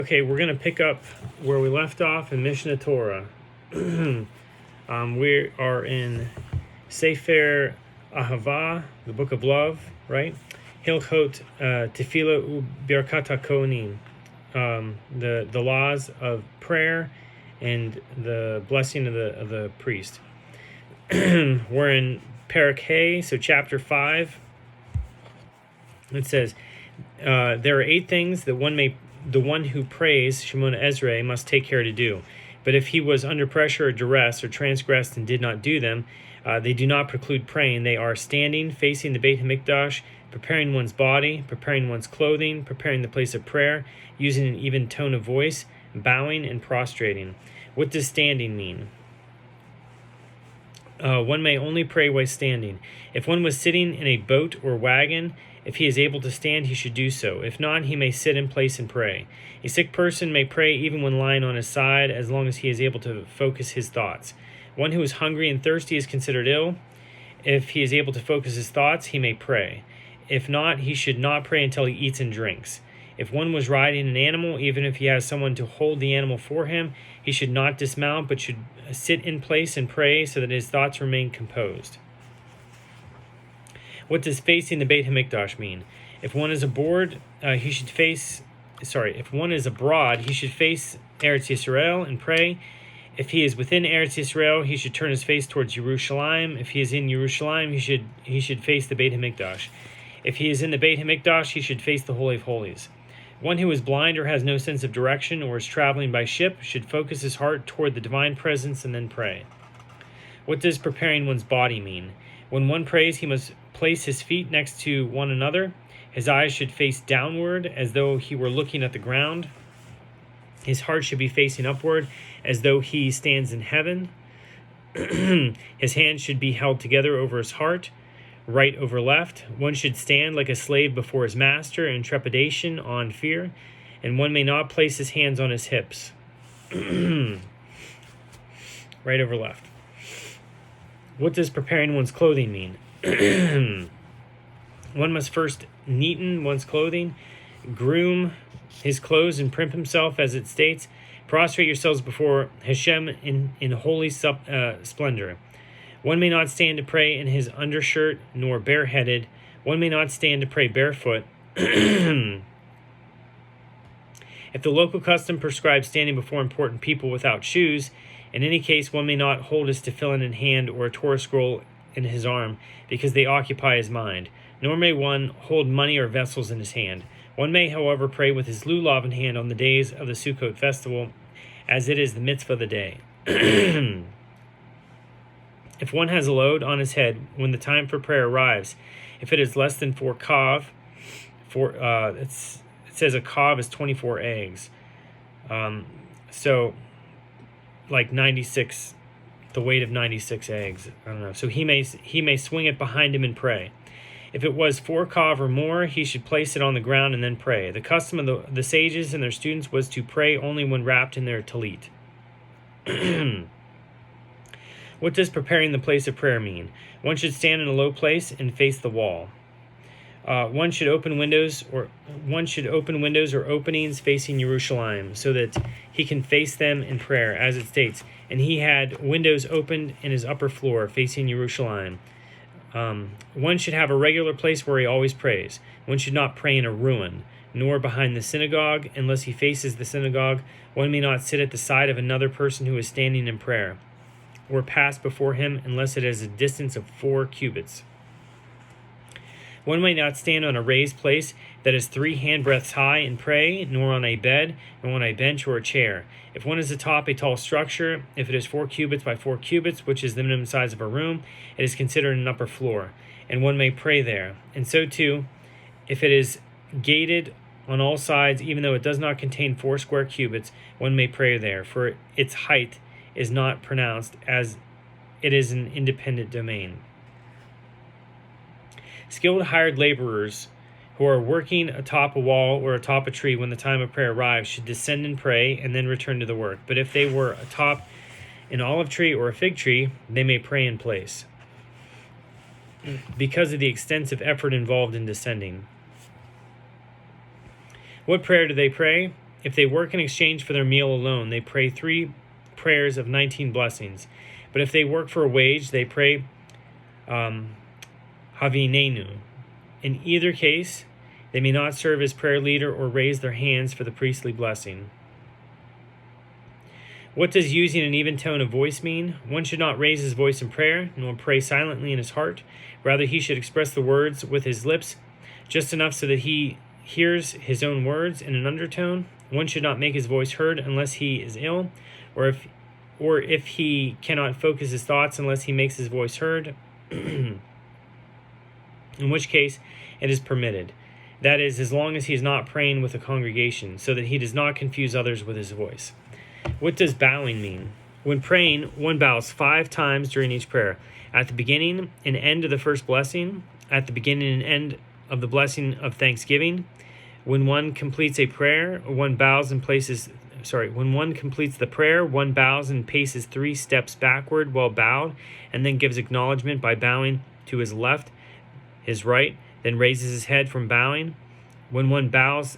Okay, we're going to pick up where we left off in Mishneh Torah. We are in Sefer Ahavah, the book of love, right? Hilchot, Tefillah, uBirkat Kohanim, the laws of prayer and the blessing of the priest. We're in Parak Hay, so chapter 5. It says, there are 8 things that the one who prays, Shimon Ezra, must take care to do. But if he was under pressure or duress or transgressed and did not do them, they do not preclude praying. They are standing, facing the Beit HaMikdash, preparing one's body, preparing one's clothing, preparing the place of prayer, using an even tone of voice, bowing and prostrating. What does standing mean? One may only pray while standing. If one was sitting in a boat or wagon, if he is able to stand, he should do so. If not, he may sit in place and pray. A sick person may pray even when lying on his side, as long as he is able to focus his thoughts. One who is hungry and thirsty is considered ill. If he is able to focus his thoughts, he may pray. If not, he should not pray until he eats and drinks. If one was riding an animal, even if he has someone to hold the animal for him, he should not dismount, but should sit in place and pray so that his thoughts remain composed. What does facing the Beit HaMikdash mean? If one is abroad, he should face Eretz Yisrael and pray. If he is within Eretz Yisrael, he should turn his face towards Yerushalayim. If he is in Yerushalayim, he should face the Beit HaMikdash. If he is in the Beit HaMikdash, he should face the Holy of Holies. One who is blind or has no sense of direction or is traveling by ship should focus his heart toward the divine presence and then pray. What does preparing one's body mean? When one prays, he must place his feet next to one another. His eyes should face downward as though he were looking at the ground. His heart should be facing upward as though he stands in heaven. His hands should be held together over his heart, right over left. One should stand like a slave before his master in trepidation on fear, and one may not place his hands on his hips. Right over left. What does preparing one's clothing mean? One must first neaten one's clothing, groom his clothes, and primp himself, as it states. Prostrate yourselves before Hashem in holy splendor. One may not stand to pray in his undershirt, nor bareheaded. One may not stand to pray barefoot. If the local custom prescribes standing before important people without shoes, in any case, one may not hold his tefillin in hand or a Torah scroll in his arm, because they occupy his mind. Nor may one hold money or vessels in his hand. One may, however, pray with his lulav in hand on the days of the Sukkot festival, as it is the mitzvah of the day. If one has a load on his head when the time for prayer arrives, if it is less than 4 kav, it says a kav is 24 eggs. So, like 96, the weight of 96 eggs. I don't know. So he may swing it behind him and pray. If it was 4 kav or more, he should place it on the ground and then pray. The custom of the sages and their students was to pray only when wrapped in their talit. What does preparing the place of prayer mean? One should stand in a low place and face the wall. One should open windows or openings facing Yerushalayim, so that he can face them in prayer, as it states. And he had windows opened in his upper floor facing Yerushalayim. One should have a regular place where he always prays. One should not pray in a ruin, nor behind the synagogue, unless he faces the synagogue. One may not sit at the side of another person who is standing in prayer, or pass before him, unless it is a distance of 4 cubits. One may not stand on a raised place that is 3 handbreadths high and pray, nor on a bed, nor on a bench or a chair. If one is atop a tall structure, if it is 4 cubits by 4 cubits, which is the minimum size of a room, it is considered an upper floor, and one may pray there. And so too, if it is gated on all sides, even though it does not contain 4 square cubits, one may pray there, for its height is not pronounced, as it is an independent domain. Skilled hired laborers who are working atop a wall or atop a tree when the time of prayer arrives should descend and pray and then return to the work. But if they were atop an olive tree or a fig tree, they may pray in place, because of the extensive effort involved in descending. What prayer do they pray? If they work in exchange for their meal alone, they pray 3 prayers of 19 blessings. But if they work for a wage, they pray Havinenu. In either case, they may not serve as prayer leader or raise their hands for the priestly blessing. What does using an even tone of voice mean? One should not raise his voice in prayer, nor pray silently in his heart. Rather, he should express the words with his lips, just enough so that he hears his own words in an undertone. One should not make his voice heard unless he is ill, or if he cannot focus his thoughts unless he makes his voice heard, in which case it is permitted. That is, as long as he is not praying with a congregation, so that he does not confuse others with his voice. What does bowing mean? When praying, one bows 5 times during each prayer. At the beginning and end of the first blessing, at the beginning and end of the blessing of thanksgiving. When one completes a prayer, one bows and when one completes the prayer, one bows and paces 3 steps backward while bowed, and then gives acknowledgement by bowing to his left, his right, then raises his head from bowing. When one bows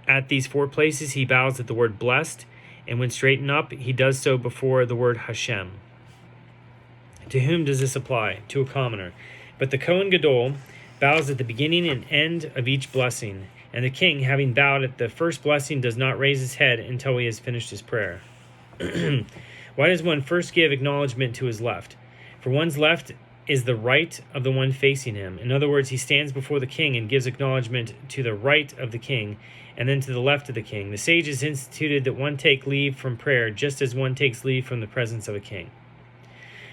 at these 4 places, he bows at the word blessed, and when straightened up, he does so before the word Hashem. To whom does this apply? To a commoner. But the Kohen Gadol bows at the beginning and end of each blessing, and the king, having bowed at the first blessing, does not raise his head until he has finished his prayer. Why does one first give acknowledgement to his left? For one's left is the right of the one facing him. In other words, he stands before the king and gives acknowledgement to the right of the king, and then to the left of the king. The sages instituted that one take leave from prayer just as one takes leave from the presence of a king.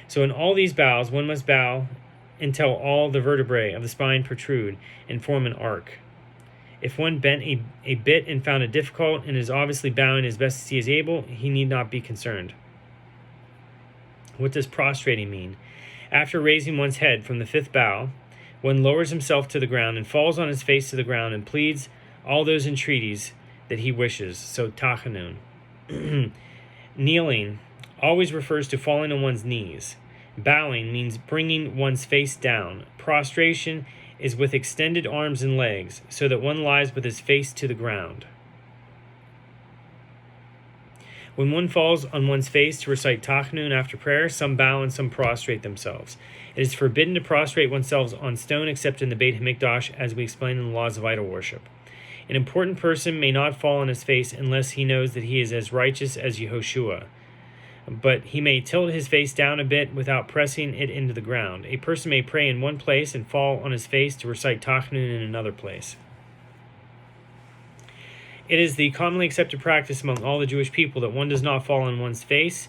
So in all these bows, one must bow until all the vertebrae of the spine protrude and form an arc. If one bent a bit and found it difficult and is obviously bowing as best as he is able, he need not be concerned. What does prostrating mean? After raising one's head from the 5th bow, one lowers himself to the ground and falls on his face to the ground and pleads all those entreaties that he wishes. So tachanun. Kneeling always refers to falling on one's knees. Bowing means bringing one's face down. Prostration is with extended arms and legs, so that one lies with his face to the ground. When one falls on one's face to recite Tachanun after prayer, some bow and some prostrate themselves. It is forbidden to prostrate oneself on stone except in the Beit HaMikdash, as we explain in the laws of idol worship. An important person may not fall on his face unless he knows that he is as righteous as Yehoshua, but he may tilt his face down a bit without pressing it into the ground. A person may pray in one place and fall on his face to recite Tachanun in another place. It is the commonly accepted practice among all the Jewish people that one does not fall on one's face,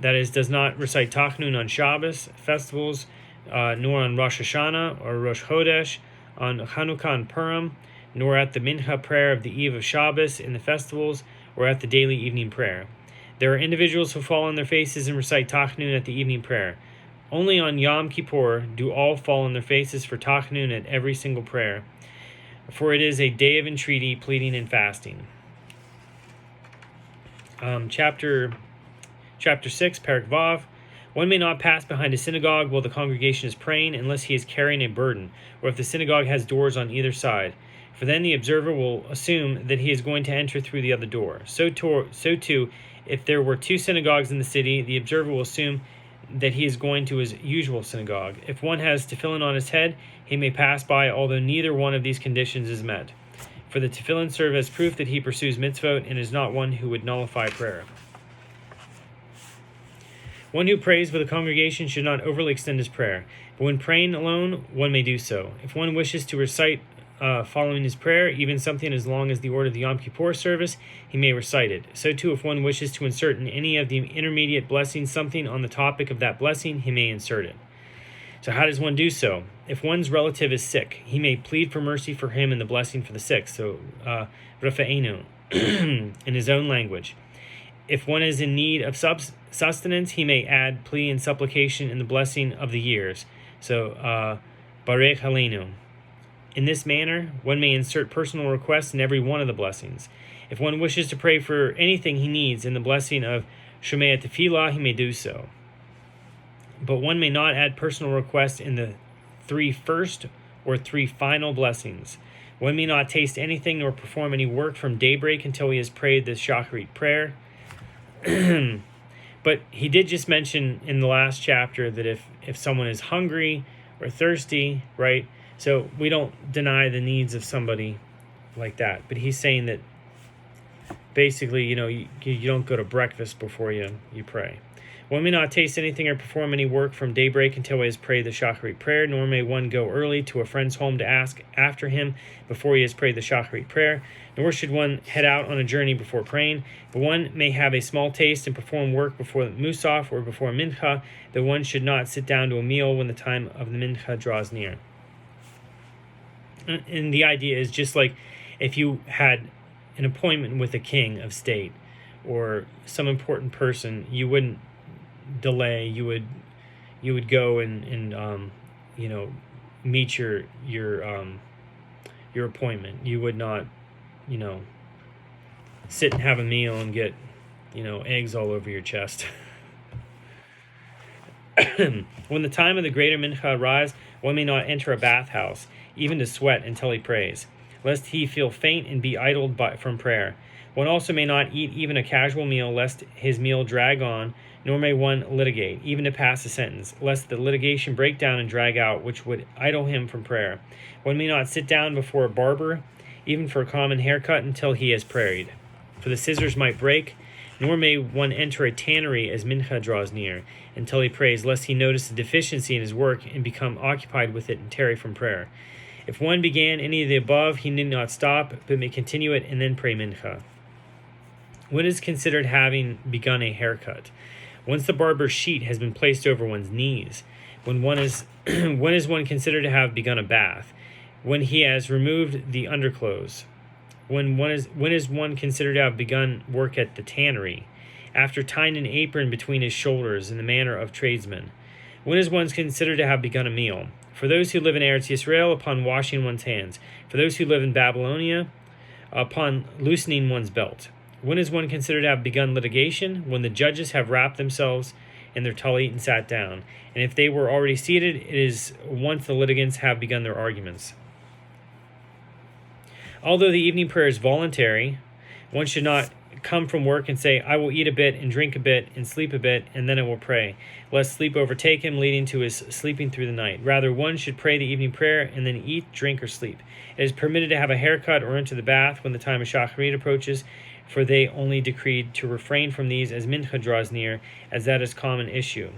that is, does not recite Tachanun on Shabbos, festivals, nor on Rosh Hashanah or Rosh Chodesh, on Chanukah and Purim, nor at the Mincha prayer of the Eve of Shabbos in the festivals, or at the daily evening prayer. There are individuals who fall on their faces and recite Tachanun at the evening prayer. Only on Yom Kippur do all fall on their faces for Tachanun at every single prayer, for it is a day of entreaty, pleading, and fasting. Chapter 6, Parak Vav. One may not pass behind a synagogue while the congregation is praying unless he is carrying a burden, or if the synagogue has doors on either side, for then the observer will assume that he is going to enter through the other door. So too, if there were 2 synagogues in the city, the observer will assume that he is going to his usual synagogue. If one has tefillin on his head, he may pass by, although neither one of these conditions is met. For the tefillin serve as proof that he pursues mitzvot and is not one who would nullify prayer. One who prays with a congregation should not overly extend his prayer, but when praying alone, one may do so. If one wishes to recite following his prayer, even something as long as the order of the Yom Kippur service, he may recite it. So too, if one wishes to insert in any of the intermediate blessings something on the topic of that blessing, he may insert it. So how does one do so? If one's relative is sick, he may plead for mercy for him in the blessing for the sick, so Rafa'enu, in his own language. If one is in need of sustenance, he may add plea and supplication in the blessing of the years, so Barech Halenu. In this manner, one may insert personal requests in every one of the blessings. If one wishes to pray for anything he needs in the blessing of Shomei Tefillah, he may do so. But one may not add personal requests in the 3 first or 3 final blessings. One may not taste anything nor perform any work from daybreak until he has prayed the shacharit prayer. But he did just mention in the last chapter that if someone is hungry or thirsty, right? So we don't deny the needs of somebody like that. But he's saying that basically, you don't go to breakfast before you pray. One may not taste anything or perform any work from daybreak until he has prayed the shacharit prayer, nor may one go early to a friend's home to ask after him before he has prayed the shacharit prayer, nor should one head out on a journey before praying. But one may have a small taste and perform work before Musaf or before Mincha, but one should not sit down to a meal when the time of the Mincha draws near. And the idea is just like if you had an appointment with a king of state or some important person, you wouldn't delay. You would go and meet your appointment. You would not sit and have a meal and get eggs all over your chest. When the time of the greater mincha arrives, one may not enter a bathhouse, even to sweat until he prays, lest he feel faint and be idled from prayer. One also may not eat even a casual meal, lest his meal drag on, nor may one litigate, even to pass a sentence, lest the litigation break down and drag out, which would idle him from prayer. One may not sit down before a barber, even for a common haircut, until he has prayed, for the scissors might break, nor may one enter a tannery as mincha draws near, until he prays, lest he notice a deficiency in his work and become occupied with it and tarry from prayer. If one began any of the above, he need not stop, but may continue it and then pray mincha. What is considered having begun a haircut? Once the barber's sheet has been placed over one's knees. When is one considered to have begun a bath? When he has removed the underclothes. When is one considered to have begun work at the tannery? After tying an apron between his shoulders in the manner of tradesmen. When is one considered to have begun a meal? For those who live in Eretz Yisrael, upon washing one's hands. For those who live in Babylonia, upon loosening one's belt. When is one considered to have begun litigation? When the judges have wrapped themselves in their tallit and sat down. And if they were already seated, it is once the litigants have begun their arguments. Although the evening prayer is voluntary, one should not come from work and say, I will eat a bit and drink a bit and sleep a bit, and then I will pray, lest sleep overtake him, leading to his sleeping through the night. Rather, one should pray the evening prayer and then eat, drink, or sleep. It is permitted to have a haircut or enter the bath when the time of shacharit approaches, for they only decreed to refrain from these as mincha draws near, as that is common issue.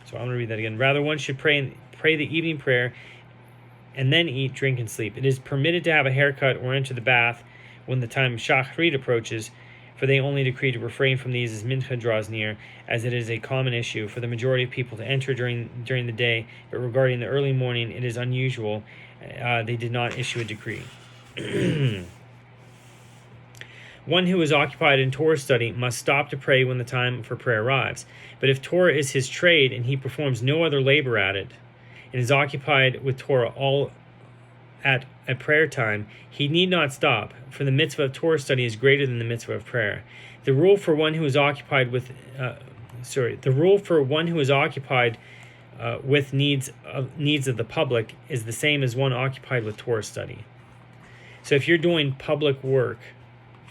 So I'm going to read that again. Rather, one should pray the evening prayer and then eat, drink, and sleep. It is permitted to have a haircut or enter the bath when the time of shacharit approaches, for they only decree to refrain from these as mincha draws near, as it is a common issue for the majority of people to enter during the day, but regarding the early morning, it is unusual. They did not issue a decree. One who is occupied in Torah study must stop to pray when the time for prayer arrives. But if Torah is his trade and he performs no other labor at it, and is occupied with Torah all at a prayer time, he need not stop, for the mitzvah of Torah study is greater than the mitzvah of prayer. The rule for one who is occupied with needs of the public is the same as one occupied with Torah study. So if you're doing public work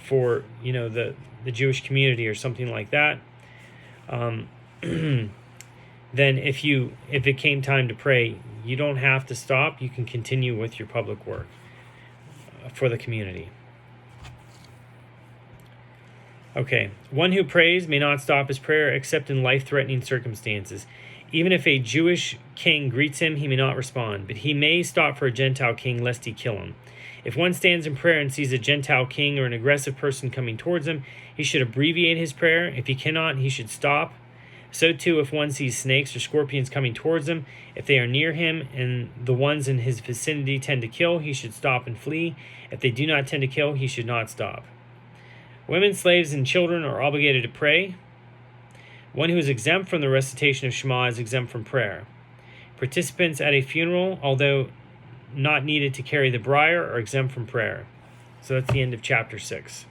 for the Jewish community or something like that, then if it came time to pray, you don't have to stop. You can continue with your public work for the community. Okay, one who prays may not stop his prayer except in life-threatening circumstances. Even if a Jewish king greets him, he may not respond, but he may stop for a Gentile king lest he kill him. If one stands in prayer and sees a Gentile king or an aggressive person coming towards him, he should abbreviate his prayer. If he cannot, he should stop. So too, if one sees snakes or scorpions coming towards him, if they are near him and the ones in his vicinity tend to kill, he should stop and flee. If they do not tend to kill, he should not stop. Women, slaves, and children are obligated to pray. One who is exempt from the recitation of Shema is exempt from prayer. Participants at a funeral, although not needed to carry the briar, are exempt from prayer. So that's the end of chapter 6.